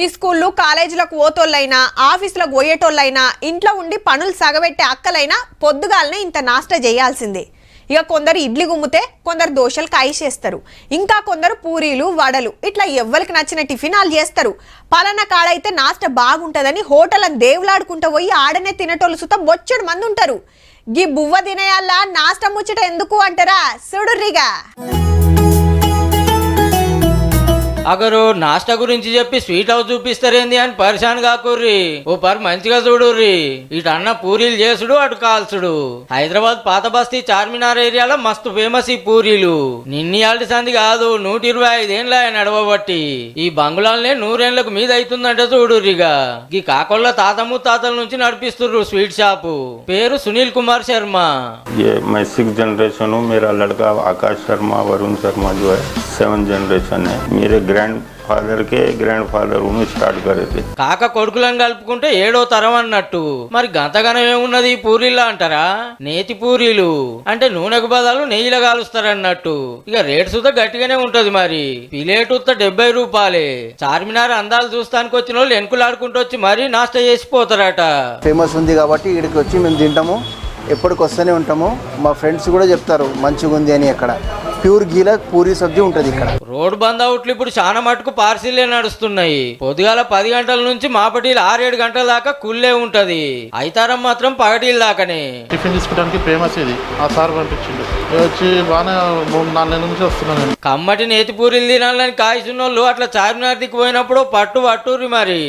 ఈ స్కూళ్ళు కాలేజీలకు పోతోళ్ళైనా ఆఫీసులకు పోయేటోళ్ళైనా ఇంట్లో ఉండి పనులు సగబెట్టే అక్కలైనా పొద్దుగాలనే ఇంత నాష్ట చేయాల్సిందే. ఇక కొందరు ఇడ్లీ గుమ్మితే కొందరు దోశలు కాయిచేస్తారు, ఇంకా కొందరు పూరీలు వడలు ఇట్లా ఎవ్వరికి నచ్చిన టిఫిన్ వాళ్ళు చేస్తారు. పలానా కాడైతే నాష్ట బాగుంటుందని హోటళ్ళని దేవులాడుకుంటూ పోయి ఆడనే తినేటోళ్ళు సుత బొచ్చడు మంది ఉంటారు. గీ బువ్వ తినేయాల నాష్ట ముచ్చట ఎందుకు అంటారా? చూడుర్రిగా. అగరు నాస్టా గురించి చెప్పి స్వీట్ హౌస్ చూపిస్తారేంది అని పరిశాన్ కాకుర్రి. ఓ పర్ మంచిగా చూడుర్రి. ఇటు అన్న పూరీలు చేసుడు అటు కాల్చుడు. హైదరాబాద్ పాత బస్తీ చార్మినార్ ఏరియాలో మస్తు ఫేమస్ ఈ పూరీలు. నిన్ని ఆల్టి సంది కాదు, 125 ఏండ్ల నడవబట్టి ఈ బంగుళాలనే 100 ఏళ్లకు మీద అవుతుందంటే చూడుర్రిగా. ఈ కాకొల్ల తాత ముత్తాతల నుంచి నడిపిస్తుర్రు స్వీట్ షాపు. పేరు సునీల్ కుమార్ శర్మ. मैं 6 जनरेशन हूँ. मेरा लड़का आकाश शर्मा वरुण शर्मा जो है 7 जनरेशन है. मेरे గ్రాండ్ ఫాదర్ స్టార్ట్ కరేది. కాక కొడుకులను కలుపుకుంటే 7వ తరం అన్నట్టు. మరి గంతగానం ఏమున్నది పూరీలా అంటారా? నేతి పూరీలు అంటే నూనెకు బదులు నెయ్యిలో కాలుస్తారన్నట్టు. ఇక రేట్ సుతా గట్టిగానే ఉంటది. మరి ప్లేట్ 70 రూపాయలే. చార్మినార్ అందాలు చూస్తానికి వచ్చిన వాళ్ళు ఎనుకులాడుకుంటూ వచ్చి మరీ నాస్టా చేసిపోతారట. ఫేమస్ ఉంది కాబట్టి ఇక్కడికి వచ్చి మేము తింటాము, ఎప్పటికి వస్తూనే ఉంటాము. మా ఫ్రెండ్స్ కూడా చెప్తారు మంచిగా ఉంది అని. అక్కడ ప్యూర్ గీల పూరి సబ్జీ ఉంటది. ఇక్కడ రోడ్ బంద్ అవుట్లు ఇప్పుడు చాలా మటుకు పార్సిలే నడుస్తున్నాయి. పొద్దుగాల 10 గంటల నుంచి మాపటీలు 6-7 గంటల దాకా కుల్లే ఉంటది. అయితారం మాత్రం పగటీల దాకానే. టిఫిన్ తీసుకోవడానికి ఫేమస్ ఇది. ఆ సార్ పంపించిండు. వచ్చి బాగానే 3-4 నెలల నుంచి వస్తున్నాను. కమ్మటి నేతి పూరీలు తినాలని కాయిస్తున్న వాళ్ళు అట్లా చార్మినార్ దిక్కు పోయినప్పుడు పట్టుర్రి మరి.